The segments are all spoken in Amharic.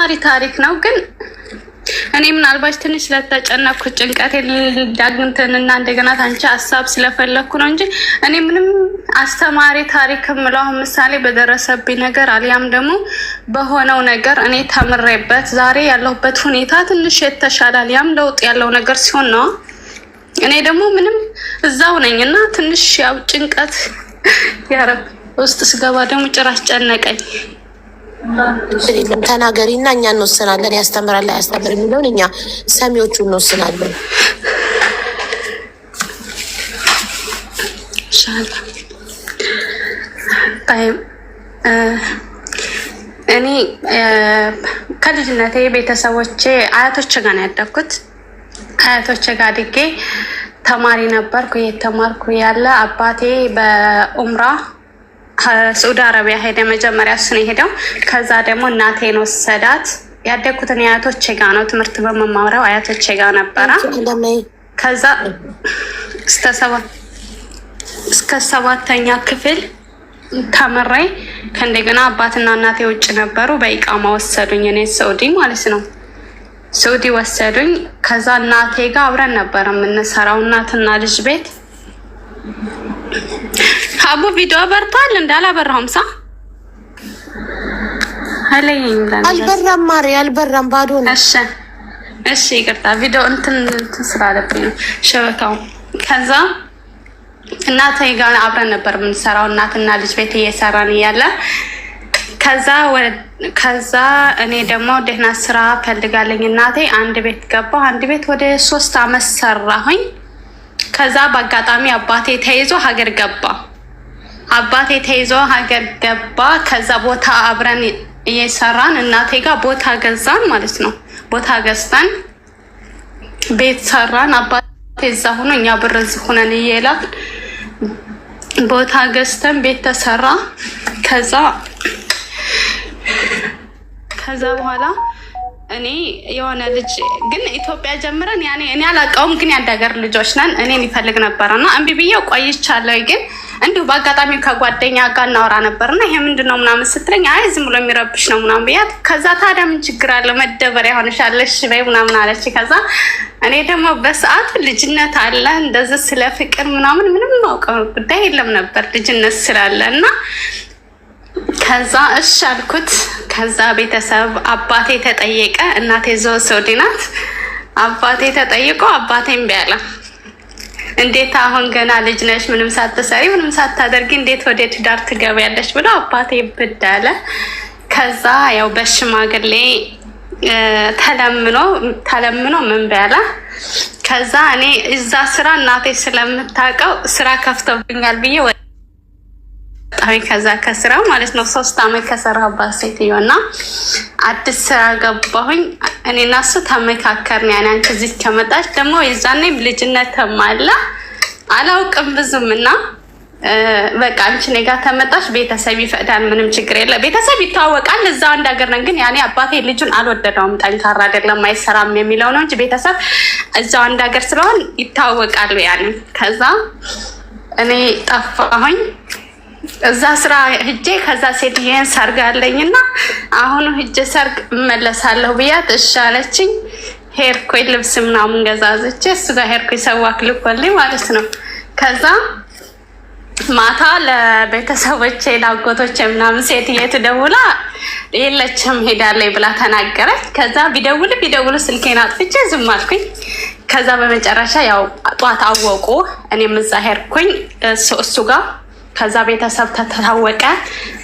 አስተማሪ ታሪክ ነው ግን እኔ ምናልባት ትንሽ ስለተጨነኩ ጭንቀት ዳግምተንና እንደገና ታንቺ ሐሳብ ስለፈለኩ ነው እንጂ እኔ ምንም አስተማሪ ታሪክ ምለው ምሳሌ በደረሰብኝ ነገር አልያም ደግሞ በሆነው ነገር እኔ ተምሬበት ዛሬ ያለሁበት ሁኔታ ትንሽ የተሻለ አልያም ለውጥ ያለው ነገር ሲሆን ነው። እኔ ደግሞ ምንም እዛው ነኝና ትንሽ ያው ጭንቀት ያረብ ውስጥ ስገባ ደግሞ ጭራሽ ጨነቀኝ። ተናገሪና እኛ እንወስናለን። ያስተምራል አያስተምር የሚለውን እኛ ሰሚዎቹ እንወስናለን። እኔ ከልጅነቴ ቤተሰቦቼ አያቶቼ ጋር ነው ያደግኩት። አያቶቼ ጋር አድጌ ተማሪ ነበርኩ። የተማርኩ ያለ አባቴ በኡምራ ሳዑዲ አረቢያ ሄደ። መጀመሪያ እሱ ነው የሄደው። ከዛ ደግሞ እናቴን ወሰዳት። ያደግኩትን አያቶቼ ጋር ነው ትምህርት በመማሪያው አያቶቼ ጋር ነበረ። ከዛ እስከ 7ኛ ክፍል ተምሬ ከእንደገና አባትና እናቴ ውጭ ነበሩ። በኢቃማ ወሰዱኝ። እኔ ሳዑዲ ማለት ነው ሳዑዲ ወሰዱኝ። ከዛ እናቴ ጋር አብረን ነበር የምንሰራው እናትና ልጅ ቤት። አቡ ቪዲዮ በርቷል እንዳላበራሁም ሳ አልበራም ማሪ አልበራም ባዶ ነው። እሺ ይቅርታ ቪዲዮ እንትን ስላለብኝ ነው ሸበካው። ከዛ እናቴ ጋር አብረን ነበር የምንሰራው እናትና ልጅ ቤት እየሰራን እያለ ከዛ እኔ ደግሞ ደህና ስራ ፈልጋለኝ እናቴ አንድ ቤት ገባሁ። አንድ ቤት ወደ 3 አመት ሰራሁኝ። ከዛ በአጋጣሚ አባቴ ተይዞ ሀገር ገባ። ከዛ ቦታ አብረን እየሰራን እናቴ ጋር ቦታ ገዛን ማለት ነው። ቦታ ገዝተን ቤት ሰራን። አባቴ እዛ ሆኖ እኛ ብር እዚህ ሆነን እየላክ ቦታ ገዝተን ቤት ተሰራ። ከዛ በኋላ እኔ የሆነ ልጅ ግን ኢትዮጵያ ጀምረን ያኔ እኔ አላውቀውም ግን ያንዳገር ልጆች ነን። እኔን ይፈልግ ነበርና እምቢ ብዬው ቆይቻለሁ። ግን እንዲሁ በአጋጣሚ ከጓደኛ ጋር እናወራ ነበርና ይሄ ምንድነው ምናምን ስትለኝ አይ ዝም ብሎ የሚረብሽ ነው ምናምን ብያት፣ ከዛ ታዲያ ምን ችግር አለ መደበሪያ ሆነሻለሽ በይ ምናምን አለች። ከዛ እኔ ደግሞ በሰዓቱ ልጅነት አለ እንደዚህ ስለ ፍቅር ምናምን ምንም ማውቀው ጉዳይ የለም ነበር ልጅነት ስላለ እና ከዛ እሺ አልኩት። ከዛ ቤተሰብ አባቴ ተጠየቀ። እናቴ ዘው ሳዑዲ ናት። አባቴ ተጠይቆ አባቴም ቢያለ እንዴት አሁን ገና ልጅ ነሽ ምንም ሳትሰሪ ምንም ሳታደርጊ እንዴት ወደ ትዳር ትገቢያለሽ ብሎ አባቴ ብዳለ። ከዛ ያው በሽማግሌ ተለምኖ ምን ቢያለ ከዛ እኔ እዛ ስራ እናቴ ስለምታውቀው ስራ ከፍቶብኛል ብዬ ከዛ ከስራ ማለት ነው 3 አመት ከሰራሁባት ሴትዮና አዲስ ስራ ገባሁኝ። እኔና እሱ ተመካከርን። ያኔ አንቺ እዚህ ከመጣች ደግሞ የዛኔ ልጅነትም አለ አላውቅም ብዙምና በቃ አንቺ እኔ ጋር ተመጣሽ ቤተሰብ ይፈቅዳል ምንም ችግር የለ። ቤተሰብ ይታወቃል እዛው አንድ ሀገር ነን። ግን ያኔ አባቴ ልጁን አልወደደውም ጠንካራ አይደለም አይሰራም የሚለው ነው እንጂ ቤተሰብ እዛው አንድ ሀገር ስለሆን ይታወቃሉ ያኔ። ከዛ እኔ ጠፋሁኝ እዛ ስራ ሂጄ ከዛ ሴትዬን ሰርግ አለኝና አሁን ሂጄ ሰርግ እመለሳለሁ ብያት እሺ አለችኝ። ሄድኩኝ ልብስ ምናምን ገዛዝቼ እሱ ጋር ሄድኩኝ ሰዋክ ልኮልኝ ማለት ነው። ከዛ ማታ ለቤተሰቦቼ ላጎቶቼ ምናምን ሴትዬ ትደውላ የለችም ሄዳለች ብላ ተናገረች። ከዛ ቢደውሉ ስልኬን አጥፍቼ ዝም አልኩኝ። ከዛ በመጨረሻ ያው ጧት አወቁ። እኔም እዛ ሄድኩኝ እሱ ጋር። ከዛ ቤተሰብ ተታወቀ።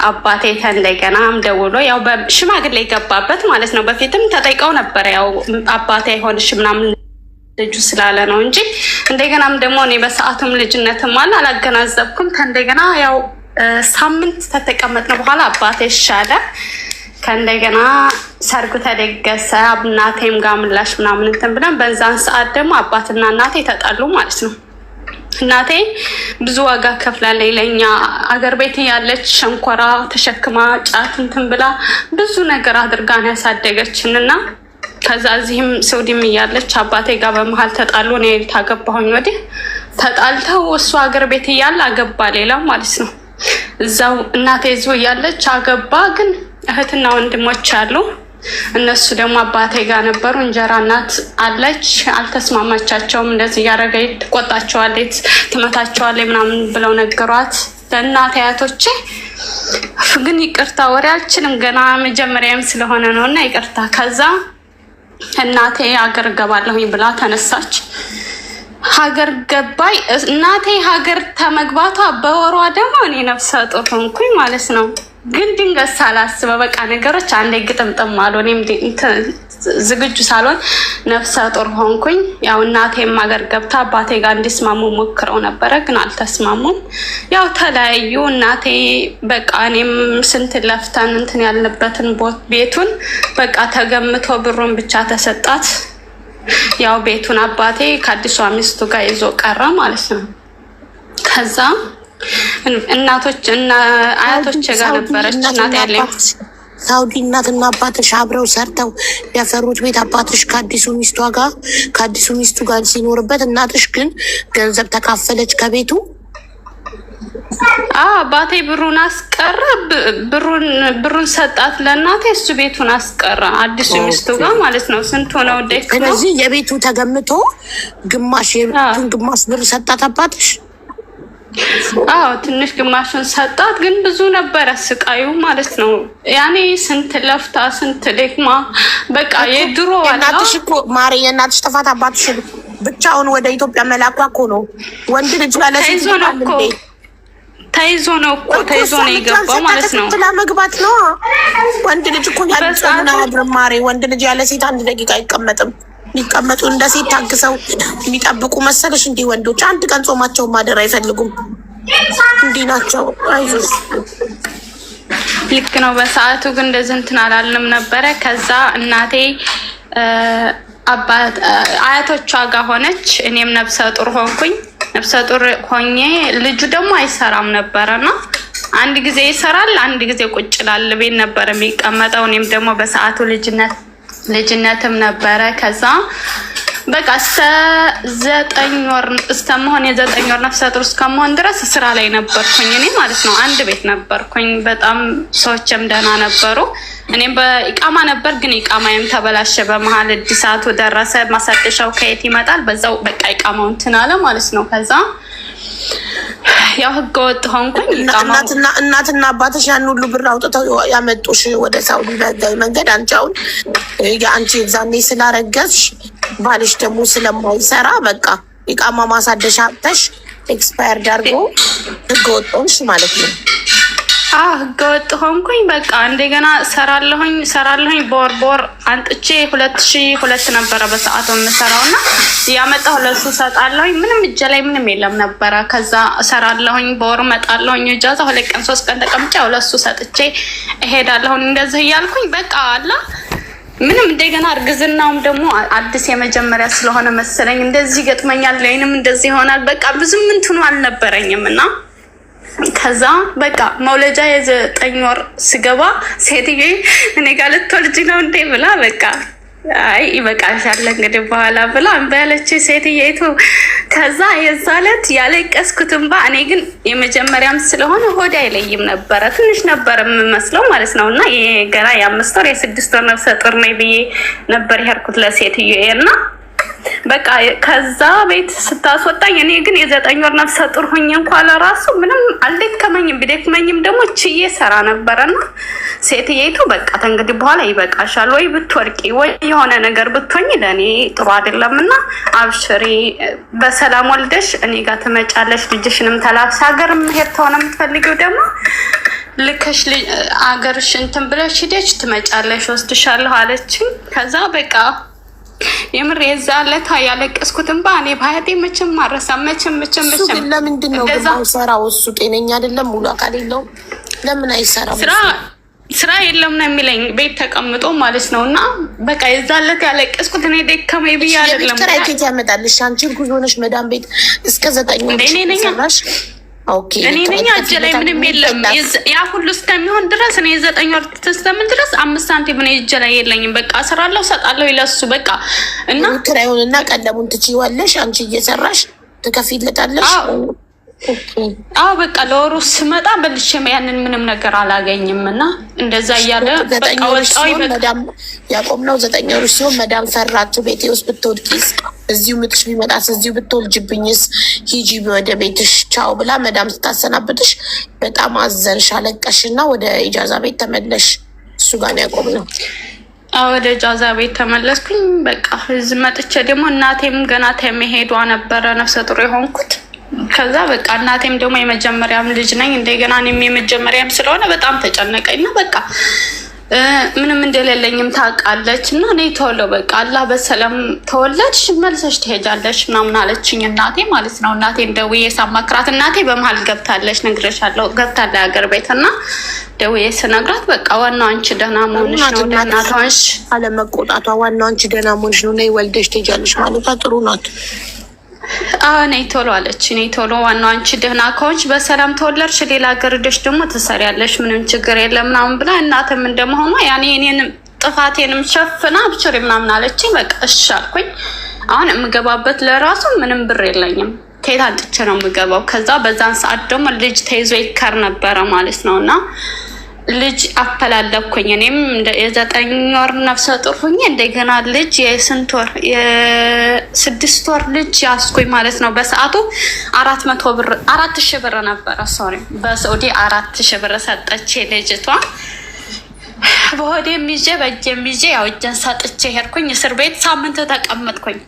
አባቴ እንደገናም ደውሎ ያው በሽማግሌ ገባበት ማለት ነው። በፊትም ተጠይቀው ነበር ያው አባቴ አይሆንሽ ምናምን ልጁ ስላለ ነው እንጂ እንደገናም ደግሞ እኔ በሰዓቱም ልጅነትም አለ አላገናዘብኩም። እንደገና ያው ሳምንት ተተቀመጥን በኋላ አባቴ ሻለ። ከእንደገና ሰርጉ ተደገሰ። እናቴም ጋር ምላሽ ምናምን እንትን ብለን በዛን ሰዓት ደግሞ አባትና እናቴ ተጣሉ ማለት ነው። እናቴ ብዙ ዋጋ ከፍላለች ለኛ አገር ቤት ያለች ሸንኮራ ተሸክማ ጫት እንትን ብላ ብዙ ነገር አድርጋን ያሳደገችን እና ከዛ እዚህም ሳዑዲም እያለች አባቴ ጋር በመሀል ተጣሉ። እኔ ታገባሁኝ ወዲህ ተጣልተው እሱ አገር ቤት እያለ አገባ ሌላ ማለት ነው። እዛው እናቴ እዚሁ እያለች አገባ። ግን እህትና ወንድሞች አሉ እነሱ ደግሞ አባቴ ጋር ነበሩ። እንጀራ እናት አለች፣ አልተስማማቻቸውም። እንደዚህ እያደረገች ትቆጣቸዋለች፣ ትመታቸዋለች ምናምን ብለው ነገሯት ለእናት አያቶቼ። ግን ይቅርታ ወሬ አልችልም ገና መጀመሪያም ስለሆነ ነው እና ይቅርታ። ከዛ እናቴ ሀገር እገባለሁኝ ብላ ተነሳች። ሀገር ገባይ። እናቴ ሀገር ተመግባቷ በወሯ ደግሞ እኔ ነፍሰ ጡር ሆንኩኝ ማለት ነው። ግን ድንገት ሳላስበው በቃ ነገሮች አንዴ ግጥምጥም አሉ። እኔም ዝግጁ ሳልሆን ነፍሰ ጡር ሆንኩኝ። ያው እናቴም ሀገር ገብታ አባቴ ጋር እንዲስማሙ ሞክረው ነበረ፣ ግን አልተስማሙም። ያው ተለያዩ። እናቴ በቃ እኔም ስንት ለፍተን እንትን ያልንበትን ቤቱን በቃ ተገምቶ ብሩን ብቻ ተሰጣት። ያው ቤቱን አባቴ ከአዲሷ ሚስቱ ጋር ይዞ ቀረ ማለት ነው። ከዛ እናቶች እና አያቶች ጋር ነበረች እናት ያለኝ ሳውዲ። እናትና አባትሽ አብረው ሰርተው ያፈሩት ቤት አባትሽ ከአዲሱ ሚስቱ ጋር ሲኖርበት፣ እናትሽ ግን ገንዘብ ተካፈለች ከቤቱ። አባቴ ብሩን አስቀረ። ብሩን ሰጣት ለእናቴ፣ እሱ ቤቱን አስቀረ አዲሱ ሚስቱ ጋር ማለት ነው። ስንት ሆነው ደክ ነው። ስለዚህ የቤቱ ተገምቶ የቤቱን ግማሽ ብር ሰጣት አባትሽ። ትንሽ ግማሹን ሰጣት፣ ግን ብዙ ነበረ ስቃዩ ማለት ነው። ያኔ ስንት ለፍታ ስንት ደክማ በቃ የድሮ እናትሽ እኮ ማሪ፣ የእናትሽ ጥፋት አባትሽ ብቻውን ወደ ኢትዮጵያ መላኳ እኮ ነው። ወንድ ልጅ ያለ ሴት ተይዞ ነው የገባው ማለት ነው። ተከትላ መግባት ነው። ወንድ ልጅ እኮ ያልጾሙና አድርማሪ ወንድ ልጅ ያለ ሴት አንድ ደቂቃ አይቀመጥም። የሚቀመጡ እንደ ሴት ታግሰው የሚጠብቁ መሰለሽ? እንዲህ ወንዶች አንድ ቀን ጾማቸውን ማደር አይፈልጉም። እንዲህ ናቸው። አይዞሽ። ልክ ነው። በሰዓቱ ግን እንደዚህ እንትን አላልንም ነበረ። ከዛ እናቴ አያቶቿ ጋር ሆነች፣ እኔም ነፍሰ ጡር ሆንኩኝ። ነፍሰ ጡር ሆኜ ልጁ ደግሞ አይሰራም ነበረና አንድ ጊዜ ይሰራል፣ አንድ ጊዜ ቁጭ ይላል። ቤት ነበር የሚቀመጠው። እኔም ደግሞ በሰዓቱ ልጅነትም ነበረ። ከዛ በቃ እስከመሆን የ9 ወር ነፍሰ ጡር እስከመሆን ድረስ ስራ ላይ ነበርኩኝ እኔ ማለት ነው። አንድ ቤት ነበርኩኝ። በጣም ሰዎችም ደህና ነበሩ። እኔም በኢቃማ ነበር፣ ግን ኢቃማዬም ተበላሸ በመሀል። እድሳቱ ደረሰ። ማሳደሻው ከየት ይመጣል? በዛው በቃ ኢቃማው እንትን አለ ማለት ነው። ከዛ ያው ህገወጥ ሆንኩኝ። እናትና አባትሽ ያን ሁሉ ብር አውጥተው ያመጡሽ ወደ ሳውዲ በህጋዊ መንገድ። አንቺ የዛኔ ስላረገዝሽ ባልሽ ደግሞ ስለማይሰራ በቃ ኢቃማ ማሳደሻ አጥተሽ ኤክስፓየርድ አድርጎ ህገወጥ ሆንሽ ማለት ነው። ህገወጥ ሆንኩኝ። በቃ እንደገና ሰራለሁኝ በወር አንጥቼ 2002 ነበረ በሰዓቱ የምሰራው እና ያመጣሁ ለሱ ሰጣለሁኝ። ምንም እጄ ላይ ምንም የለም ነበረ። ከዛ ሰራለሁኝ በወር መጣለሁኝ። እጃዛ 2 ቀን 3 ቀን ተቀምጬ ለሱ ሰጥቼ እሄዳለሁኝ። እንደዚህ እያልኩኝ በቃ አላ ምንም እንደገና እርግዝናውም ደግሞ አዲስ የመጀመሪያ ስለሆነ መሰለኝ እንደዚህ ገጥመኛል፣ ወይንም እንደዚህ ይሆናል። በቃ ብዙም እንትኑ አልነበረኝም እና ከዛ በቃ መውለጃ የ9 ወር ስገባ ሴትዬ እኔ ጋር ልትወልጂ ነው እንዴ ብላ በቃ አይ ይበቃሻል እንግዲህ በኋላ ብላ እምቢ አለችኝ ሴትዬቱ። ከዛ የዛ ዕለት ያለቀስኩት እንባ፣ እኔ ግን የመጀመሪያም ስለሆነ ሆዴ አይለይም ነበረ፣ ትንሽ ነበረ የምመስለው ማለት ነው። እና ገና የ5 ወር የ6 ወር ነፍሰ ጡር ነኝ ብዬ ነበር የሄድኩት ለሴትዬ እና በቃ ከዛ ቤት ስታስወጣኝ እኔ ግን የ9 ወር ነፍሰ ጡር ሆኜ እንኳን ለራሱ ምንም አልደከመኝም። ቢደክመኝም ደግሞ ችዬ ሰራ ነበረና ሴትዬቱ በቃ እንግዲህ በኋላ ይበቃሻል፣ ወይ ብትወርቂ ወይ የሆነ ነገር ብትሆኝ ለእኔ ጥሩ አይደለምና አብሽሪ፣ በሰላም ወልደሽ እኔ ጋር ትመጫለሽ፣ ልጅሽንም ተላብስ ሀገር መሄድ ተሆነ የምትፈልጊው ደግሞ ልከሽ አገርሽ እንትን ብለሽ ሂደሽ ትመጫለሽ፣ ወስድሻለሁ አለችኝ። ከዛ በቃ የምር የዛ ዕለት ያለቀስኩት እንባ እኔ በሀያቴ መቼም አልረሳም። መቼም ለምንድን ነው ሰራው? እሱ ጤነኛ አይደለም፣ ሙሉ አካል የለውም። ለምን አይሰራም? ስራ የለም ነው የሚለኝ፣ ቤት ተቀምጦ ማለት ነው። እና በቃ የዛ ዕለት ያለቀስኩት እኔ ደከመኝ ብዬ አይደለም። ኬት ያመጣልሽ? አንቺ እርጉዝ ሆነሽ መዳም ቤት እስከ 9 ወር እኔ ነኝ እጄ ላይ ምንም የለም። ያ ሁሉ እስከሚሆን ድረስ እኔ 9 ወር እስከምን ድረስ 5 ሳንቲም እኔ እጄ ላይ የለኝም። በቃ እሰራለሁ፣ እሰጣለሁ ይለሱ በቃ እና ክራዩንና ቀለቡን ትችይዋለሽ። አንቺ እየሰራሽ ትከፊለታለሽ። አዎ በቃ ለወሩ ስመጣ በልቼ ያንን ምንም ነገር አላገኝም እና እንደዛ እያለ በቃ ወጣሁኝ። ያቆምነው 9 ወር ሲሆን መዳም ፈራችሁ ቤቴ ውስጥ ብትወድቂስ፣ እዚሁ ምጥሽ ቢመጣስ፣ እዚሁ ብትወልጅብኝስ፣ ሂጂ ወደ ቤትሽ ቻው ብላ መዳም ስታሰናብትሽ በጣም አዘንሽ፣ አለቀሽ እና ወደ ኢጃዛ ቤት ተመለሽ። እሱ ጋር ነው ያቆምነው። ወደ ኢጃዛ ቤት ተመለስኩኝ። በቃ እዚህ መጥቼ ደግሞ እናቴም ገና ተመሄዷ ነበረ ነፍሰ ጡር የሆንኩት። ከዛ በቃ እናቴም ደግሞ የመጀመሪያም ልጅ ነኝ እንደገና እኔም የመጀመሪያም ስለሆነ በጣም ተጨነቀኝ እና በቃ ምንም እንደሌለኝም ታውቃለች እና እኔ ቶሎ በቃ አላህ በሰላም ተወለድሽ መልሰሽ ትሄጃለሽ ምናምን አለችኝ እናቴ ማለት ነው። እናቴ ደውዬ ሳማክራት እናቴ በመሀል ገብታለች ነግሬሻለሁ፣ ገብታለች ሀገር ቤት እና ደውዬ ስነግራት በቃ ዋናው አንቺ ደህና መሆንሽ ነው፣ ደህና ተሆንሽ አለመቆጣቷ፣ ዋናው አንቺ ደህና መሆንሽ ነው፣ ነይ ወልደሽ ትሄጃለሽ ማለቷ ጥሩ ናት። ነይ ቶሎ አለች። ነይ ቶሎ ዋናው አንቺ ደህና ከሆንሽ በሰላም ተወለድሽ ሌላ ሀገር ሄደሽ ደግሞ ትሰሪያለሽ ምንም ችግር የለም ምናምን ብላ እናትም እንደመሆኗ ያኔ እኔንም ጥፋቴንም ሸፍና አብሽሪ ምናምን አለችኝ። በቃ እሺ አልኩኝ። አሁን የምገባበት ለራሱ ምንም ብር የለኝም፣ ከየት አንጥቼ ነው የምገባው? ከዛ በዛን ሰዓት ደግሞ ልጅ ተይዞ ይከር ነበረ ማለት ነው እና ልጅ አፈላለኩኝ። እኔም የ9 ወር ነፍሰ ጡር ሁኜ እንደገና ልጅ የስንት ወር የ6 ወር ልጅ ያስኩኝ ማለት ነው። በሰዓቱ 4,000 ብር ነበረ። ሶሪ በሳዑዲ 4,000 ብር ሰጠች ልጅቷ። በሆዴም ይዤ በእጄም ይዤ ያው እጄን ሰጥቼ ሄድኩኝ እስር ቤት። ሳምንት ተቀመጥኩኝ።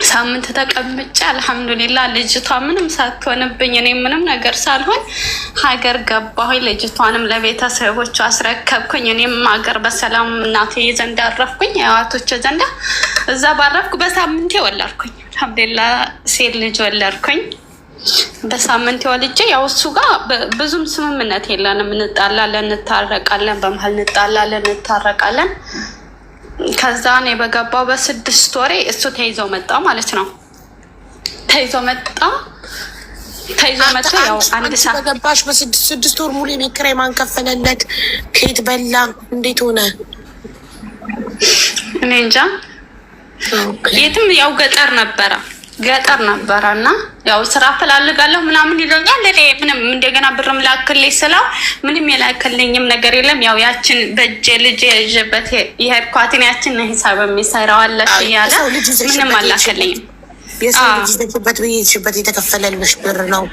ሳምንት ተቀምጬ አልሐምዱሊላ ልጅቷ ምንም ሳትሆንብኝ እኔ ምንም ነገር ሳልሆን ሀገር ገባሁኝ። ልጅቷንም ለቤተሰቦቹ አስረከብኩኝ። እኔም ሀገር በሰላም እናቴ ዘንድ አረፍኩኝ፣ አያቶቼ ዘንዳ። እዛ ባረፍኩ በሳምንቴ ወለድኩኝ። አልሐምዱሊላ ሴት ልጅ ወለድኩኝ። በሳምንቴ ወልጄ ያው እሱ ጋር ብዙም ስምምነት የለንም። እንጣላለን፣ እንታረቃለን፣ በመሀል እንጣላለን፣ እንታረቃለን። ከዛ እኔ በገባው በ6 ወሬ እሱ ተይዞ መጣ ማለት ነው። ተይዞ መጣ ያው አንድ ሰዓት በገባሽ በ6 ወር ሙሉ የቤት ኪራይ ማን ከፈለለት? ከየት በላ? እንዴት ሆነ? እኔ እንጃ። የትም ያው ገጠር ነበረ እና ያው ስራ ፈላልጋለሁ ምናምን ይለኛል። እኔ ምንም እንደገና ብርም ላክልኝ ስለው ምንም የላክልኝም ነገር የለም። ያው ያችን በእጄ ልጅ የይዤበት የሄድኳትን ያችን ሂሳብ የሚሰራው አለሽ እያለ ምንም አላክልኝም። የሰው ልጅ ይዘሽበት በይዝሽበት የተከፈለልሽ ብር ነው።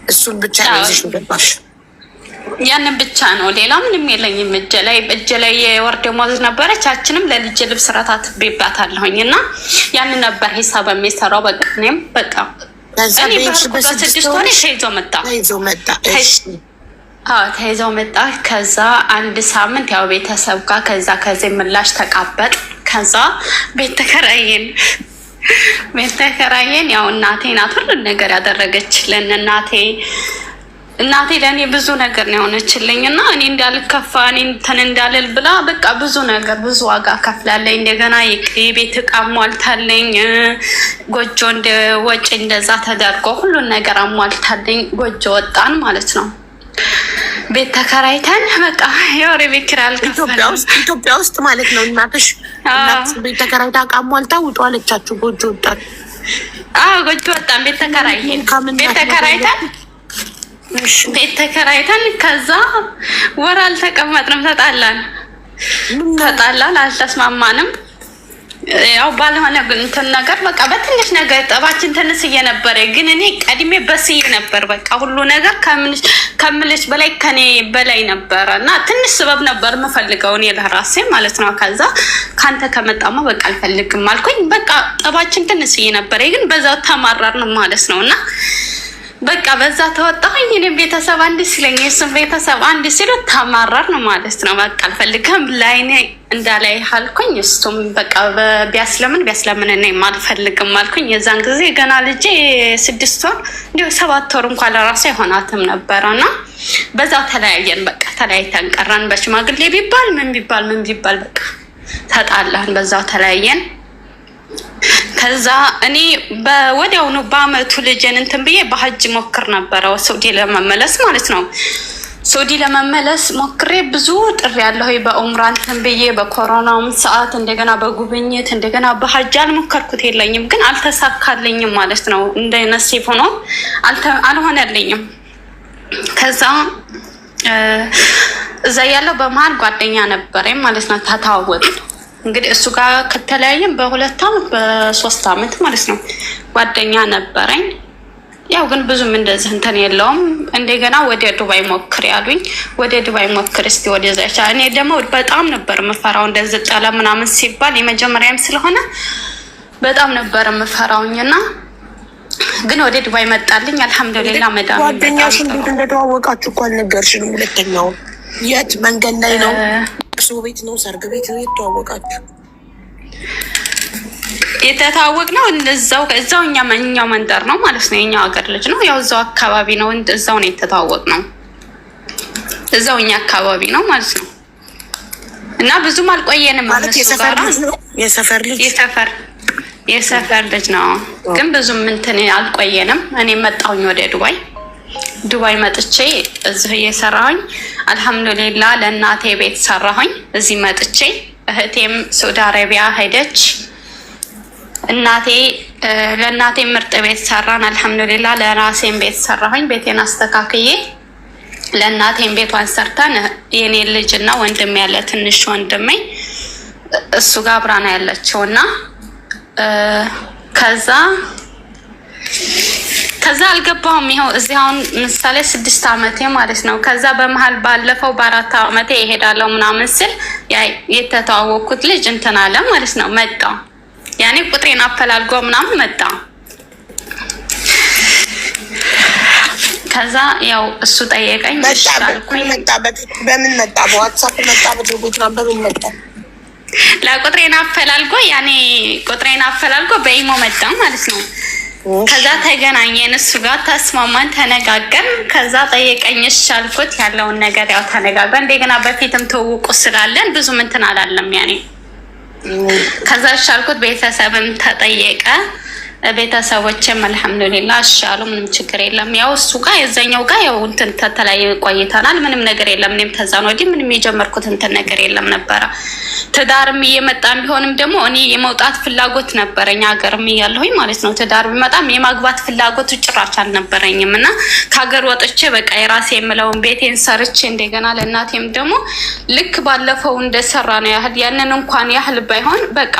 እሱን ብቻ ይዘሽ ገባሽ። ያንን ብቻ ነው፣ ሌላ ምንም የለኝም። እጄ ላይ የወር ደመወዝ ነበረች። ያችንም ለልጅ ልብስ ረታትቤባታለሁኝ እና ያንን ነበር ሂሳብ የሚሰራው። በቃ እኔም በቃ እኔ በ6 ወር ተይዘው መጣ። ከዛ አንድ ሳምንት ያው ቤተሰብ ጋር ከዚህ ምላሽ ተቃበጥ። ከዛ ቤት ተከራየን። ያው እናቴ ናት ሁሉን ነገር ያደረገችልን። እናቴ ለእኔ ብዙ ነገር ነው የሆነችልኝ እና እኔ እንዳልከፋ እኔ እንትን እንዳልል ብላ በቃ ብዙ ነገር ብዙ ዋጋ ከፍላለኝ። እንደገና የቤት ዕቃ አሟልታለኝ፣ ጎጆ እንደ ወጪ እንደዛ ተደርጎ ሁሉን ነገር አሟልታለኝ። ጎጆ ወጣን ማለት ነው። ቤት ተከራይተን በቃ የወር ቤት ኪራይ አልከፈለም። ኢትዮጵያ ውስጥ ማለት ነው። እናትሽ ቤት ተከራይታ ዕቃ አሟልታ ውጡ አለቻችሁ። ጎጆ ወጣን። ጎጆ ወጣን። ቤት ተከራይተን ከዛ ወር አልተቀመጥንም። ተጣላን፣ አልተስማማንም። ያው ባልሆነ እንትን ነገር በቃ በትንሽ ነገር ጠባችን ትንሽዬ ነበረ። ግን እኔ ቀድሜ በስዬ ነበር በቃ ሁሉ ነገር ከምልሽ በላይ ከኔ በላይ ነበረ እና ትንሽ ስበብ ነበር የምፈልገው እኔ ለራሴ ማለት ነው። ከዛ ካንተ ከመጣማ በቃ አልፈልግም አልኩኝ። በቃ ጠባችን ትንሽዬ ነበረ፣ ግን በዛው ተማረርን ማለት ነው እና በቃ በዛ ተወጣሁኝ። እኔም ቤተሰብ አንድ ሲለኝ የእሱም ቤተሰብ አንድ ሲሉ ተማረርን ማለት ነው። በቃ አልፈልግም ላይኔ እንዳላይ አልኩኝ። እሱም በቃ ቢያስለምን እኔ አልፈልግም አልኩኝ። የዛን ጊዜ ገና ልጄ 6 ወር እንዲሁ 7 ወር እንኳን ለራሱ አይሆናትም ነበረ እና በዛው ተለያየን። በቃ ተለያይተን ቀረን። በሽማግሌ ቢባል ምን ቢባል በቃ ተጣላን። በዛው ተለያየን። ከዛ እኔ ወዲያውኑ በአመቱ ልጄን እንትን ብዬ በሀጅ ሞክር ነበረ ሳዑዲ ለመመለስ ማለት ነው። ሳውዲ ለመመለስ ሞክሬ ብዙ ጥሪ ያለሁ በኡምራን ተንብዬ በኮሮናውም ሰዓት እንደገና በጉብኝት እንደገና በሐጅ አልሞከርኩት የለኝም ግን አልተሳካልኝም ማለት ነው። እንደ ነሲብ ሆኖ አልሆነልኝም። ከዛ እዛ ያለው በመሀል ጓደኛ ነበረኝ ማለት ነው። ተታወቅ እንግዲህ እሱ ጋር ከተለያየም በ2 አመት በ3 አመት ማለት ነው ጓደኛ ነበረኝ። ያው ግን ብዙም እንደዚህ እንትን የለውም። እንደገና ወደ ዱባይ ሞክር ያሉኝ፣ ወደ ዱባይ ሞክር እስቲ ወደዛ። እኔ ደግሞ በጣም ነበር የምፈራው እንደዚህ ጠለ ምናምን ሲባል የመጀመሪያም ስለሆነ በጣም ነበር የምፈራውኝና ግን ወደ ዱባይ መጣልኝ። አልሐምዱሊላህ መዳም ጓደኛሽ እንዴት እንደተዋወቃችሁ እኮ አልነገርሽንም። ሁለተኛው የት መንገድ ላይ ነው? ሰው ቤት ነው? ሰርግ ቤት ነው የተዋወቃችሁ? የተታወቅ ነው እዛው እኛው መንደር ነው ማለት ነው። የኛው ሀገር ልጅ ነው። ያው እዛው አካባቢ ነው። እዛው ነው የተታወቅ ነው። እዛው እኛ አካባቢ ነው ማለት ነው። እና ብዙም አልቆየንም ማለት የሰፈር ልጅ ነው። የሰፈር ልጅ ነው። ግን ብዙም እንትን አልቆየንም። እኔ መጣሁኝ ወደ ዱባይ መጥቼ እዚህ እየሰራሁኝ አልሐምዱሊላህ ለእናቴ ቤት ሰራሁኝ። እዚህ መጥቼ እህቴም ሳውዲ አረቢያ ሄደች። ለእናቴ ምርጥ ቤት ሰራን አልሐምዱሊላህ። ለራሴን ቤት ሰራሁኝ። ቤቴን አስተካክዬ ለእናቴን ቤቷን ሰርተን የኔ ልጅና ወንድም ያለ ትንሽ ወንድሜ እሱ ጋር አብራ ነው ያለችውና ከዛ አልገባሁም። ይኸው እዚህ አሁን ምሳሌ 6 አመቴ ማለት ነው። ከዛ በመሀል ባለፈው በ4 አመቴ ይሄዳለው ምናምን ስል የተተዋወቅኩት ልጅ እንትን አለ ማለት ነው። መጣ ያኔ ቁጥሬን አፈላልጎ ምናምን መጣ። ከዛ ያው እሱ ጠየቀኝ። በምን መጣ? በዋትስአፕ መጣ? በቴሌግራም በምን መጣ? ለቁጥሬን አፈላልጎ ያኔ ቁጥሬን አፈላልጎ በኢሞ መጣ ማለት ነው። ከዛ ተገናኘን፣ እሱ ጋር ተስማማን፣ ተነጋገርን። ከዛ ጠየቀኝ፣ እሺ አልኩት። ያለውን ነገር ያው ተነጋገርን። እንደገና በፊትም ትውውቁ ስላለን ብዙም እንትን አላለም ያኔ። ከዛ እሺ አልኩት። ቤተሰብም ተጠየቀ። ቤተሰቦችም አልሐምዱሊላህ እሺ አሉ። ምንም ችግር የለም። ያው እሱ ጋር የዛኛው ጋር ያው እንትን ተተለያየ ቆይተናል። ምንም ነገር የለም። እኔም ተዛን ወዲህ ምንም የጀመርኩት እንትን ነገር የለም ነበረ። ትዳርም እየመጣም ቢሆንም ደግሞ እኔ የመውጣት ፍላጎት ነበረኝ ሀገርም እያለሁኝ ማለት ነው። ትዳር ቢመጣም የማግባት ፍላጎት ጭራሽ አልነበረኝም እና ከሀገር ወጥቼ በቃ የራሴ የምለውን ቤቴን ሰርቼ እንደገና ለእናቴም ደግሞ ልክ ባለፈው እንደሰራ ነው ያህል ያንን እንኳን ያህል ባይሆን በቃ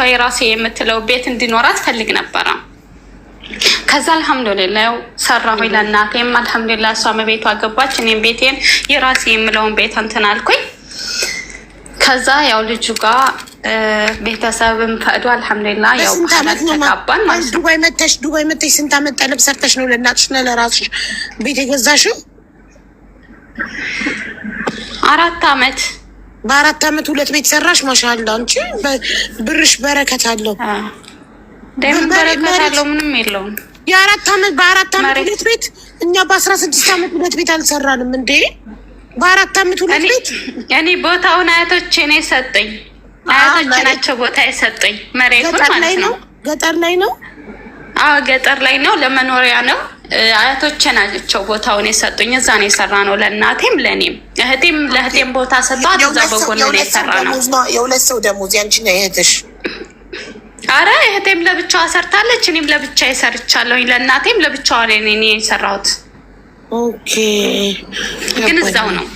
የራሴ የምትለው ቤት እንዲኖራት ፈልግ ነበረ። ከዛ አልሐምዱሊላህ ያው ሰራሁኝ ለእናቴም አልሐምዱሊላህ እሷም ቤቷ ገባች። እኔም ቤቴን የራሴ የምለውን ቤት እንትን አልኩኝ። ከዛ ያው ልጁ ጋር ቤተሰብም ፈቅዶ አልሐምዱሊላህ ያው ተጋባን ማለት ነው። ዱባይ መተሽ ስንት አመት ጠለብ ሰርተሽ ነው ለእናትሽና ለራስሽ ቤት የገዛሽው? 4 አመት። በ4 አመት 2 ቤት ሰራሽ። ማሻአላ አንቺ ብርሽ በረከት አለው። ደም በረከት አለው። ምንም የለውም። የ4 አመት በ4 አመት 2 ቤት። እኛ በ16 አመት 2 ቤት አልሰራንም እንዴ? በ4 አመት 2 ቤት። እኔ ቦታውን አያቶቼ ነው የሰጠኝ። አያቶቼ ናቸው ቦታ የሰጠኝ መሬቱን ማለት ነው። ገጠር ላይ ነው። አዎ ገጠር ላይ ነው። ለመኖሪያ ነው። አያቶቼ ናቸው ቦታውን የሰጡኝ። እዛ ነው የሰራ ነው ለእናቴም ለእኔም። ለእህቴም ቦታ ሰጧት። እዛ በጎን ነው የሰራ ነው። የ2 ሰው ደሞዝ ያንቺ ነው የእህትሽ? አረ እህቴም ለብቻዋ ሰርታለች፣ እኔም ለብቻዬ ሰርቻለሁ። ለእናቴም ለብቻዋ እኔ የሰራሁት። ኦኬ ግን እዛው ነው።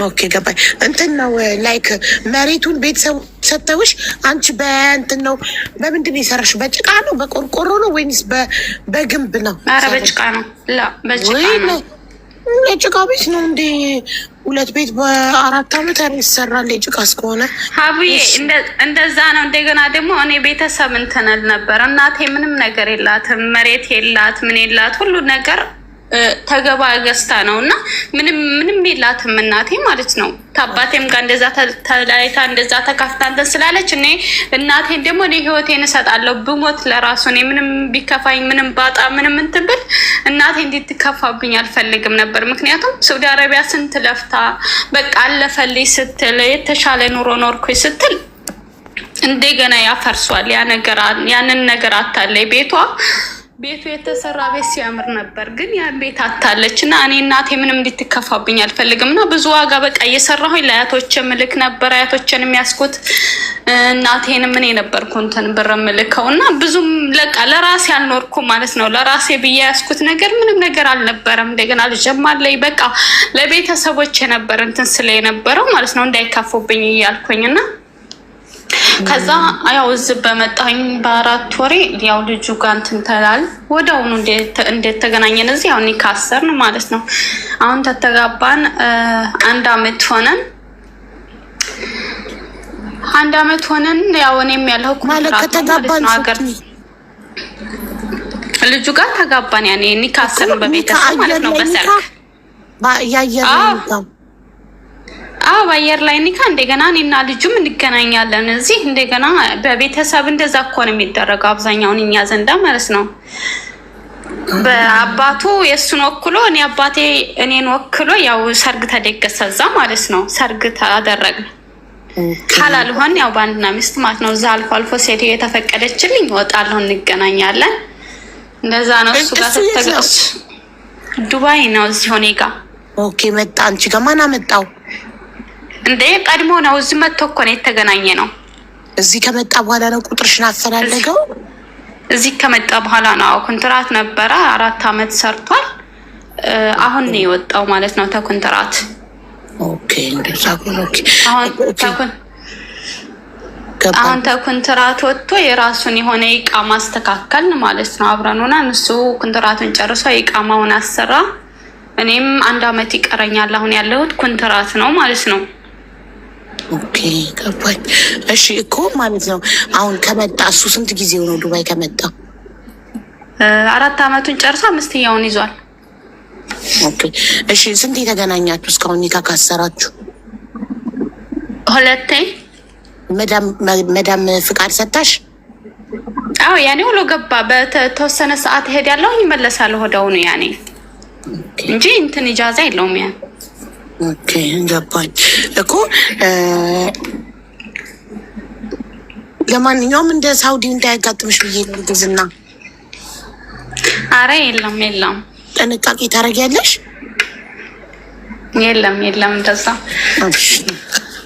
ኦኬ ገባኝ። እንትን ነው ላይክ መሬቱን ቤተሰብ ሰተውሽ አንቺ በእንትን ነው በምንድን ነው የሰራሽ? በጭቃ ነው በቆርቆሮ ነው ወይንስ በግንብ ነው? አረ በጭቃ ነው። በጭቃ ነው። የጭቃ ቤት ነው እንዴ? 2 ቤት በ4 አመት ይሰራል የጭቃ እስከሆነ ሀቡዬ እንደዛ ነው። እንደገና ደግሞ እኔ ቤተሰብ እንትን ነበር። እናቴ ምንም ነገር የላትም፣ መሬት የላት፣ ምን የላት፣ ሁሉ ነገር ተገባ ገዝታ ነው እና ምንም የላትም እናቴ ማለት ነው። ከአባቴም ጋር እንደዛ ተለያይታ እንደዛ ተካፍታ እንትን ስላለች እኔ እናቴን ደግሞ እኔ ህይወቴን እሰጣለሁ ብሞት ለራሱ እኔ ምንም ቢከፋኝ ምንም ባጣ ምንም እንትን ብል እናቴ እንድትከፋብኝ አልፈልግም ነበር። ምክንያቱም ሳውዲ አረቢያ ስንት ለፍታ በቃ አለፈልኝ ስትል የተሻለ ኑሮ ኖርኩኝ ስትል እንደገና ያፈርሷል ያንን ነገር አታለይ ቤቷ ቤቱ የተሰራ ቤት ሲያምር ነበር፣ ግን ያን ቤት አታለች እና እኔ እናቴ ምንም እንድትከፋብኝ አልፈልግም እና ብዙ ዋጋ በቃ እየሰራሁኝ ለአያቶች ምልክ ነበር። አያቶችን የሚያስኩት እናቴንም እኔ ነበርኩ እንትን ብር ምልከው እና ብዙም ለቃ ለራሴ አልኖርኩም ማለት ነው። ለራሴ ብዬ ያስኩት ነገር ምንም ነገር አልነበረም። እንደገና ልጀማለኝ በቃ ለቤተሰቦች የነበር እንትን ስለ የነበረው ማለት ነው እንዳይካፉብኝ እያልኩኝ እና ከዛ ያው እዚህ በመጣኝ በ4 ወሬ ያው ልጁ ጋር እንትን ተላል ወዲያውኑ እንዴት ተገናኘን። እዚህ ያው ካሰርን ማለት ነው። አሁን ተተጋባን 1 አመት ሆነን 1 አመት ሆነን ያው እኔም ያለው ኮንትራት ነው ሀገር ልጁ ጋር ተጋባን። ያኔ ካሰርን በቤተሰብ ማለት ነው በሰርግ በአየር ላይ ኒካ እንደገና እኔና ልጁም እንገናኛለን እዚህ እንደገና በቤተሰብ እንደዛ እኮ ነው የሚደረገው አብዛኛውን እኛ ዘንዳ ማለት ነው። በአባቱ የሱን ወክሎ እኔ አባቴ እኔን ወክሎ ያው ሰርግ ተደገሰ እዛ ማለት ነው። ሰርግ ተደረገ ሐላል ሆን ያው ባንድና ሚስት ማለት ነው። እዛ አልፎ አልፎ ሴት የተፈቀደችልኝ እወጣለሁ እንገናኛለን። እንደዛ ነው። እሱ ጋር ተገናኘ ዱባይ ነው እዚህ ሆኔ ጋር ኦኬ መጣ። አንቺ ጋር ማን አመጣው እንዴ? ቀድሞ ነው እዚህ መጥቶ እኮ ነው የተገናኘ ነው። እዚህ ከመጣ በኋላ ነው ቁጥርሽን አፈላለገው። እዚህ ከመጣ በኋላ ነው ኮንትራት ነበረ 4 አመት ሰርቷል። አሁን ነው የወጣው ማለት ነው ተኮንትራት። ኦኬ እንደዛ ኦኬ። አሁን ተኮንትራት ወጥቶ የራሱን የሆነ እቃ ማስተካከል ማለት ነው። አብረን ሆነን እሱ ኮንትራቱን ጨርሶ እቃማውን አሰራ። እኔም 1 አመት ይቀረኛል። አሁን ያለሁት ኮንትራት ነው ማለት ነው። ኦኬ ገባኝ። እሺ እኮ ማለት ነው አሁን ከመጣ እሱ ስንት ጊዜው ነው ዱባይ ከመጣ? 4 አመቱን ጨርሶ 5ኛውን ይዟል። ኦኬ እሺ ስንት የተገናኛችሁ እስካሁን ኒካ ካሰራችሁ? 2 መዳም ፍቃድ ሰጣሽ? አዎ ያኔ ሁሉ ገባ። በተወሰነ ሰዓት ሄዳለሁ ይመለሳል ወደው ነው ያኔ እንጂ እንትን ኢጃዛ የለውም ያ። ኦኬ ገባኝ እኮ ለማንኛውም እንደ ሳውዲ እንዳያጋጥምሽ ብዬ ነው ግዝና። አረ የለም ጥንቃቄ ታደርጊያለሽ? የለም እንደዛ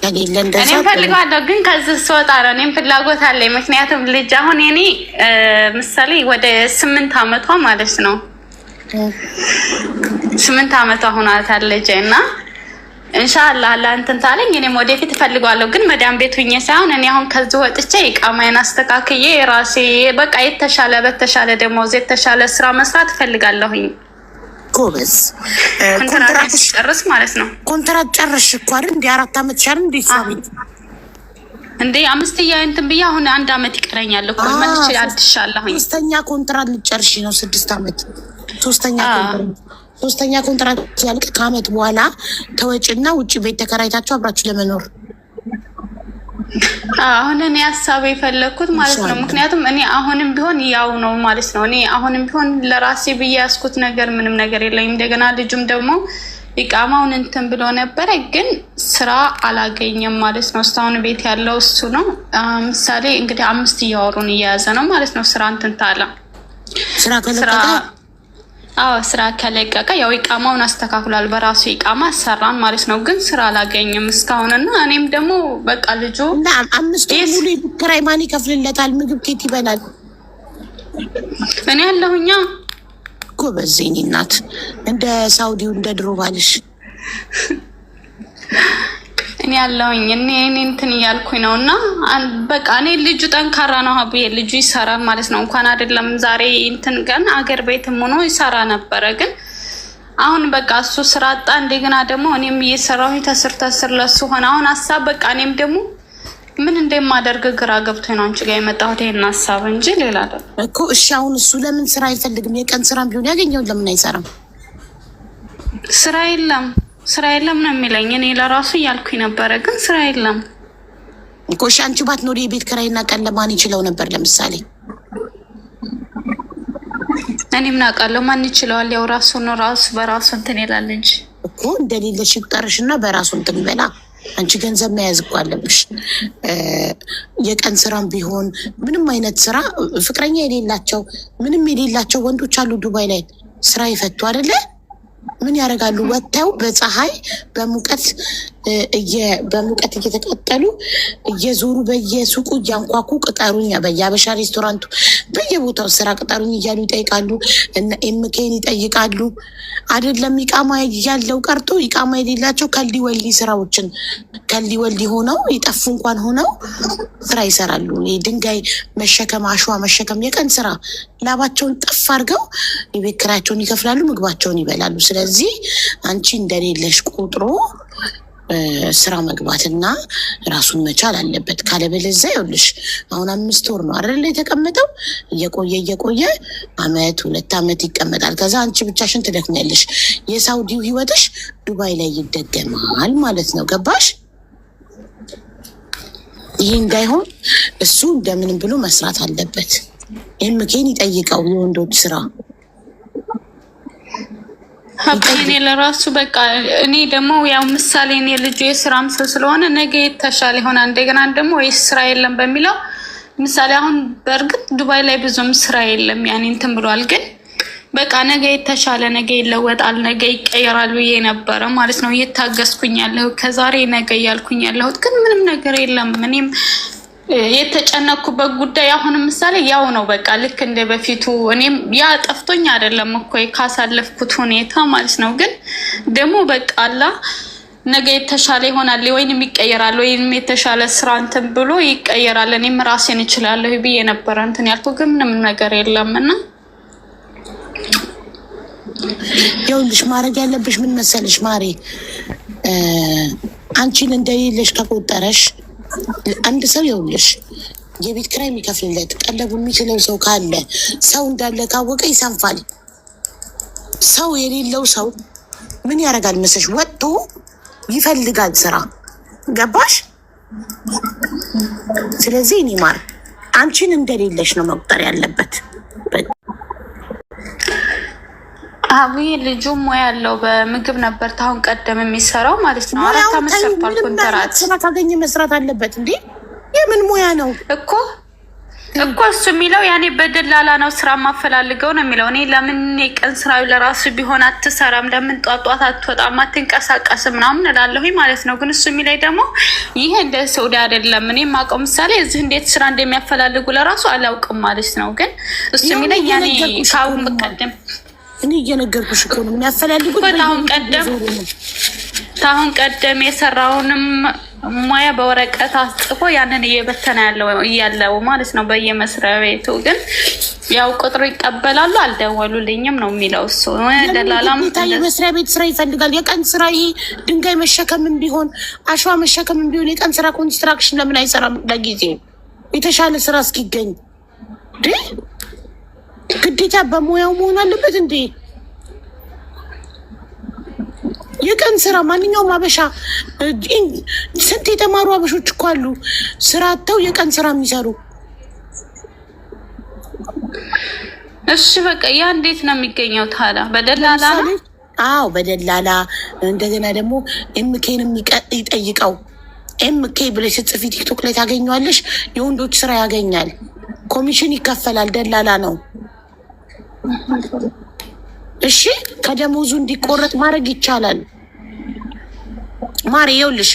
ያሌለ እንደዛ እኔ ፈልጋለሁ፣ ግን ከዚህ ስወጣ ነው እኔም ፍላጎት አለኝ። ምክንያቱም ልጅ አሁን እኔ ምሳሌ ወደ 8 አመቷ ማለት ነው 8 አመቷ ሆኗታል ልጄ እና ኢንሻአላህ አላህ እንትን ታለኝ እኔም ወደፊት እፈልጋለሁ። ግን መዳም ቤት ሆኜ ሳይሆን እኔ አሁን ከዚህ ወጥቼ ኢቃማዬን አስተካክዬ ራሴ በቃ በተሻለ ደሞዝ የተሻለ ስራ መስራት እፈልጋለሁኝ። ጎበዝ ኮንትራት ጨርስ ማለት ነው። ኮንትራት ጨርሽ እኮ አይደል? እንደ 4 አመት ሻል እንደ ሳቢት እንደ 5ኛ እንትን ብዬ አሁን 1 አመት ይቀረኛል እኮ መልሼ አድሻለሁኝ። 3ኛ ኮንትራት ልጨርሽ ነው 6 አመት 3ኛ ኮንትራት ያልቅ ከአመት በኋላ ተወጪና ውጭ ቤት ተከራይታችሁ አብራችሁ ለመኖር። አሁን እኔ ሀሳብ የፈለኩት ማለት ነው። ምክንያቱም እኔ አሁንም ቢሆን ያው ነው ማለት ነው። እኔ አሁንም ቢሆን ለራሴ ብዬ ያስኩት ነገር ምንም ነገር የለኝም። እንደገና ልጁም ደግሞ ኢቃማውን እንትን ብሎ ነበረ፣ ግን ስራ አላገኘም ማለት ነው። እስካሁን ቤት ያለው እሱ ነው። ምሳሌ እንግዲህ 5 እያወሩን እየያዘ ነው ማለት ነው። ስራ እንትን ታላ ስራ ከለቀቀ ያው ኢቃማውን አስተካክሏል። በራሱ ኢቃማ ሰራን ማለት ነው። ግን ስራ አላገኘም እስካሁን እና እኔም ደግሞ በቃ ልጁ እና 5 ሙሉ ኪራይ ማን ይከፍልለታል? ምግብ ኬት ይበላል? እኔ ያለሁኛ ጎበዝ የእኔ እናት እንደ ሳውዲው እንደ ድሮ ባልሽ እኔ ያለሁኝ እኔ እንትን እያልኩኝ ነው እና በቃ እኔ ልጁ ጠንካራ ነው። ሀብዬ ልጁ ይሰራል ማለት ነው። እንኳን አይደለም ዛሬ እንትን ቀን አገር ቤትም ሆኖ ይሰራ ነበረ። ግን አሁን በቃ እሱ ስራ አጣ። እንደገና ደግሞ እኔም እየሰራሁ ተስር ለሱ ሆነ። አሁን ሀሳብ በቃ እኔም ደግሞ ምን እንደማደርግ ግራ ገብቶኝ ነው አንቺ ጋር የመጣሁት ይሄን ሀሳብ እንጂ ሌላ አይደለም እኮ። እሺ አሁን እሱ ለምን ስራ አይፈልግም? የቀን ስራም ቢሆን ያገኘው ለምን አይሰራም? ስራ የለም ነው የሚለኝ። እኔ ለራሱ እያልኩኝ ነበረ፣ ግን ስራ የለም እኮ። እሺ አንቺ ባትኖሪ የቤት ኪራይና ቀን ለማን ይችለው ነበር? ለምሳሌ እኔ ምን አውቃለሁ? ማን ይችለዋል? ያው ራሱ ነው በራሱ እንትን ይላል እንጂ እኮ እንደሌለሽ ይቁጠርሽና በራሱ እንትን ይበላ። አንቺ ገንዘብ መያዝ እኮ አለብሽ። የቀን ስራም ቢሆን ምንም አይነት ስራ ፍቅረኛ የሌላቸው ምንም የሌላቸው ወንዶች አሉ ዱባይ ላይ ስራ ይፈቱ አይደለ? ምን ያደርጋሉ? ወጥተው በፀሐይ በሙቀት እየተቀጠሉ እየዞሩ በየሱቁ እያንኳኩ ቅጠሩኝ፣ በየአበሻ ሬስቶራንቱ በየቦታው ስራ ቅጠሩኝ እያሉ ይጠይቃሉ። እና ኤምኬን ይጠይቃሉ። አይደለም ኢቃማ ያለው ቀርቶ ኢቃማ የሌላቸው ከልዲ ወልዲ ስራዎችን ከልዲ ወልዲ ሆነው የጠፉ እንኳን ሆነው ስራ ይሰራሉ። ድንጋይ መሸከም፣ አሸዋ መሸከም፣ የቀን ስራ ላባቸውን ጠፍ አድርገው የቤት ኪራያቸውን ይከፍላሉ፣ ምግባቸውን ይበላሉ። ስለዚህ አንቺ እንደሌለሽ ቁጥሩ ስራ መግባትና ራሱን መቻል አለበት። ካለበለዚያ ይኸውልሽ አሁን 5 ወር ነው አይደል የተቀመጠው። እየቆየ አመት 2 አመት ይቀመጣል። ከዛ አንቺ ብቻሽን ትደክሚያለሽ። የሳውዲው ህይወትሽ ዱባይ ላይ ይደገማል ማለት ነው። ገባሽ? ይህ እንዳይሆን እሱ እንደምንም ብሎ መስራት አለበት። ኤምኬን ይጠይቀው የወንዶች ስራ እኔ ለራሱ በቃ እኔ ደግሞ ያው ምሳሌ እኔ ልጁ የስራ ምስል ስለሆነ ነገ የተሻለ ይሆናል። እንደገና ደግሞ ወይ ስራ የለም በሚለው ምሳሌ አሁን በእርግጥ ዱባይ ላይ ብዙም ስራ የለም ያኔ እንትን ብሏል። ግን በቃ ነገ የተሻለ ነገ ይለወጣል፣ ነገ ይቀየራል ብዬ ነበረ ማለት ነው እየታገስኩኝ ያለሁት ከዛሬ ነገ እያልኩኝ ያለሁት። ግን ምንም ነገር የለም። እኔም የተጨነኩበት ጉዳይ አሁን ምሳሌ ያው ነው በቃ ልክ እንደ በፊቱ እኔም ያ ጠፍቶኝ አይደለም እኮ ካሳለፍኩት ሁኔታ ማለት ነው። ግን ደግሞ በቃ አላ ነገ የተሻለ ይሆናል ወይንም ይቀየራል ወይንም የተሻለ ስራ እንትን ብሎ ይቀየራል እኔም ራሴን እችላለሁ ብዬ ነበረ እንትን ያልኩት። ግን ምንም ነገር የለም። እና ይኸውልሽ ማድረግ ያለብሽ ምን መሰለሽ ማሬ፣ አንቺን እንደሌለሽ ከቆጠረሽ አንድ ሰው ይኸውልሽ የቤት ኪራይ የሚከፍልለት ቀለቡ የሚችለው ሰው ካለ ሰው እንዳለ ካወቀ ይሰንፋል። ሰው የሌለው ሰው ምን ያደርጋል መሰለሽ? ወጥቶ ይፈልጋል ስራ። ገባሽ? ስለዚህ እኔ ማር አንቺን እንደሌለሽ ነው መቁጠር ያለበት። አብይ ልጁ ሙያ ያለው በምግብ ነበር ታሁን ቀደም የሚሰራው ማለት ነው። 4 አመት ሰርቷል ኮንትራት። ስራ ካገኘ መስራት አለበት እንዴ? የምን ሙያ ነው እኮ እሱ የሚለው ያኔ በደላላ ነው ስራ ማፈላልገው ነው የሚለው። እኔ ለምን የቀን ስራው ለራሱ ቢሆን አትሰራም? ለምን ጧጧት አትወጣም አትንቀሳቀስም ምናምን እላለሁ ማለት ነው። ግን እሱ የሚላይ ደግሞ ይሄ እንደ ሰውዲ አይደለም። እኔ ማውቀው ምሳሌ እዚህ እንዴት ስራ እንደሚያፈላልጉ ለራሱ አላውቅም ማለት ነው። ግን እሱ የሚላይ ያኔ ካሁን በቀደም እኔ እየነገርኩሽ እኮ ነው የሚያፈላልጉት። ታሁን ቀደም የሰራውንም ሙያ በወረቀት አጽፎ ያንን እየበተና ያለው ማለት ነው በየመስሪያ ቤቱ። ግን ያው ቁጥሩ ይቀበላሉ አልደወሉልኝም ነው የሚለው እሱ። ደላላም የመስሪያ ቤት ስራ ይፈልጋል። የቀን ስራ ይሄ ድንጋይ መሸከምም ቢሆን አሸዋ መሸከምም ቢሆን የቀን ስራ ኮንስትራክሽን ለምን አይሰራም? ለጊዜ የተሻለ ስራ እስኪገኝ ግዴታ በሙያው መሆን አለበት እንዴ? የቀን ስራ ማንኛውም አበሻ ስንት የተማሩ አበሾች እኮ አሉ ስራ አጥተው የቀን ስራ የሚሰሩ። እሺ በቃ ያ እንዴት ነው የሚገኘው ታዲያ? በደላላ ነው? አዎ በደላላ። እንደገና ደግሞ ኤምኬን ይጠይቀው። ኤምኬ ብለሽ ስትጽፊ ቲክቶክ ላይ ታገኘዋለሽ። የወንዶች ስራ ያገኛል፣ ኮሚሽን ይከፈላል። ደላላ ነው። እሺ ከደሞዙ እንዲቆረጥ ማድረግ ይቻላል። ማሪ ይኸውልሽ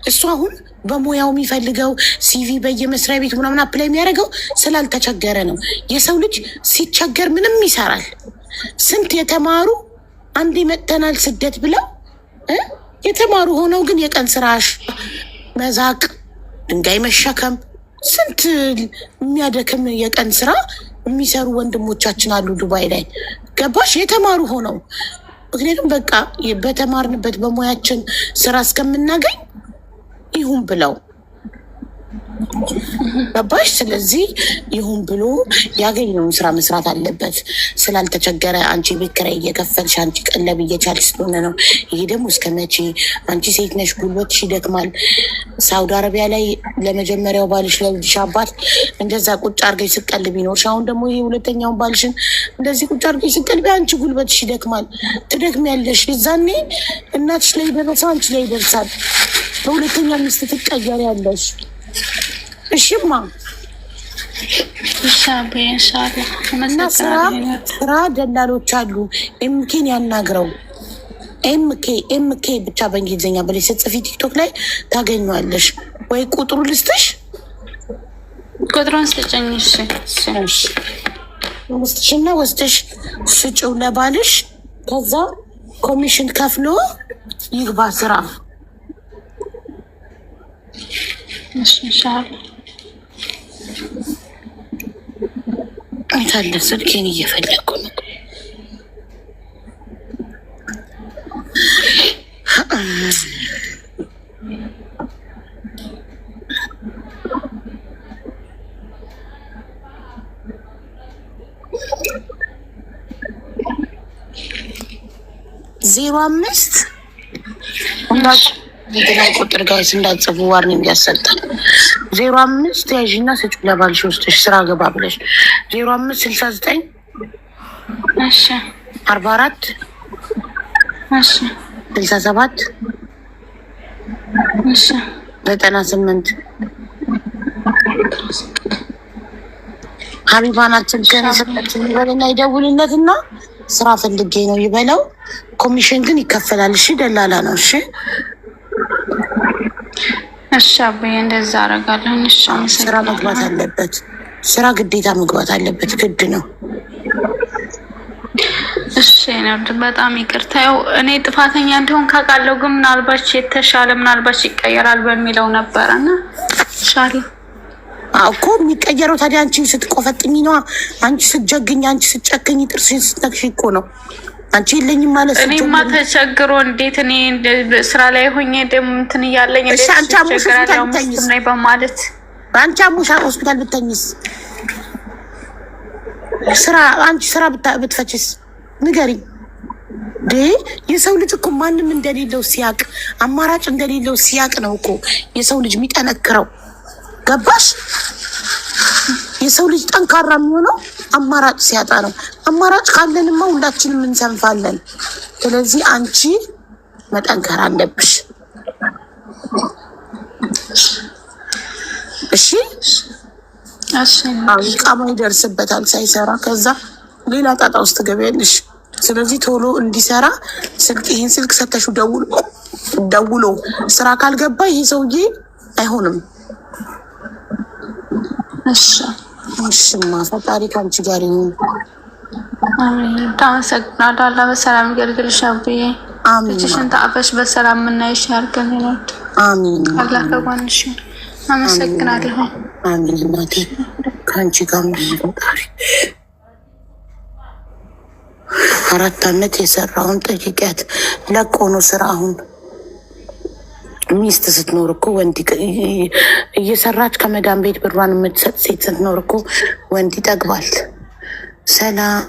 እሱ አሁን በሙያው የሚፈልገው ሲቪ በየመስሪያ ቤቱ ምናምን አፕላይ የሚያደርገው ስላልተቸገረ ነው። የሰው ልጅ ሲቸገር ምንም ይሰራል። ስንት የተማሩ አንዴ መጥተናል ስደት ብለው የተማሩ ሆነው ግን የቀን ስራ መዛቅ፣ ድንጋይ መሸከም፣ ስንት የሚያደክም የቀን ስራ የሚሰሩ ወንድሞቻችን አሉ ዱባይ ላይ። ገባሽ? የተማሩ ሆነው ምክንያቱም በቃ በተማርንበት በሙያችን ስራ እስከምናገኝ ይሁን ብለው ገባሽ? ስለዚህ ይሁን ብሎ ያገኘውን ስራ መስራት አለበት። ስላልተቸገረ አንቺ ቤት ኪራይ እየከፈልሽ አንቺ ቀለብ እየቻልሽ ስለሆነ ነው። ይሄ ደግሞ እስከ መቼ? አንቺ ሴት ነሽ፣ ጉልበትሽ ይደክማል። ሳውዲ አረቢያ ላይ ለመጀመሪያው ባልሽ ለልጅሽ አባት እንደዛ ቁጭ አርገሽ ስቀልብ ይኖርሽ። አሁን ደግሞ ይሄ ሁለተኛውን ባልሽን እንደዚህ ቁጭ አርገሽ ስቀልቢ አንቺ ጉልበትሽ ይደክማል፣ ትደክሚያለሽ። የዛኔ እናትሽ ላይ ደረሰው አንቺ ላይ ይደርሳል። በሁለተኛ ሚስት ትቀየሪያለሽ። እሺማ እና ስራ ደላሎች አሉ። ኤምኬን ያናግረው። ኤምኬ ብቻ በእንግሊዝኛ በላይ ስትጽፊ ቲክቶክ ላይ ታገኘዋለሽ። ወይ ቁጥሩ ልስጥሽ? ቁጥሩን ስጭኝ። ውስጥሽና ወስደሽ ስጭው ለባልሽ። ከዛ ኮሚሽን ከፍሎ ይግባ ስራ። አይታለ ስልኬን እየፈለኩ ነው። ዜሮ 5 ቁጥር ጋይስ እንዳትጽፉ ዋርኒንግ ያሰጣል። 05 ያዥና ስጭ ለባልሽ ውስጥሽ ስራ ገባ ብለሽ 05 69 44 67 98 ሀቢባናችን ከነሰጣችን ይበልና ይደውልለትና ስራ ፈልጌ ነው ይበለው። ኮሚሽን ግን ይከፈላል። እሺ ደላላ ነው። እሺ አባዬ እንደዛ አደርጋለሁ። ስራ መግባት አለበት። ስራ ግዴታ መግባት አለበት። ግድ ነው። እሺ ነው። በጣም ይቅርታ። ያው እኔ ጥፋተኛ እንደሆን ካውቃለሁ፣ ግን ምናልባት የተሻለ ምናልባት ይቀየራል በሚለው ነበረና ኢንሻአላህ እኮ የሚቀየረው ታዲያ አንቺ ስትቆፈጥኝ ነው። አንቺ ስትጀግኝ፣ አንቺ ስትጨክኝ፣ ጥርስሽን ስትነክሽ እኮ ነው። አንቺ የለኝም ማለት ነው። እኔማ ተቸግሮ እንዴት እኔ ስራ ላይ ሆኜ ደግሞ እንትን እያለኝ እሺ፣ አንቺ አሙሽ በማለት አንቺ አሙሽ ሆስፒታል ብተኝስ? ስራ አንቺ ስራ ብትፈችስ? ንገሪኝ። የሰው ልጅ እኮ ማንም እንደሌለው ሲያቅ፣ አማራጭ እንደሌለው ሲያቅ ነው እኮ የሰው ልጅ የሚጠነክረው። ገባሽ? የሰው ልጅ ጠንካራ የሚሆነው አማራጭ ሲያጣ ነው። አማራጭ ካለንማ ሁላችንም እንሰንፋለን። ስለዚህ አንቺ መጠንከር አለብሽ። እሺ ቃማ ይደርስበታል ሳይሰራ፣ ከዛ ሌላ ጣጣ ውስጥ ትገቢያለሽ። ስለዚህ ቶሎ እንዲሰራ ይህን ስልክ ሰተሹ ደውሎ ስራ ካልገባ ይህ ሰውዬ አይሆንም። እሺማ ፈጣሪ ከአንቺ ጋር ይሁን። አሜን። ታመሰግናለሁ። አላህ በሰላም ይገልግልሽ አብዬ። አሜን። ልጅሽን ታቅፈሽ በሰላም የምናይሽ ያድርገን። አሜን። አላህ ከጎንሽ። አመሰግናለሁ። አሜን። እናቴ ከአንቺ ጋር ፈጣሪ 4 ዓመት የሰራውን ጠይቂያት። ለቆ ነው ስራ አሁን ሚስት ስትኖር እኮ ወንድ እየሰራች ከመዳን ቤት ብሯን የምትሰጥ ሴት ስትኖር እኮ ወንድ ይጠግባል። ሰላም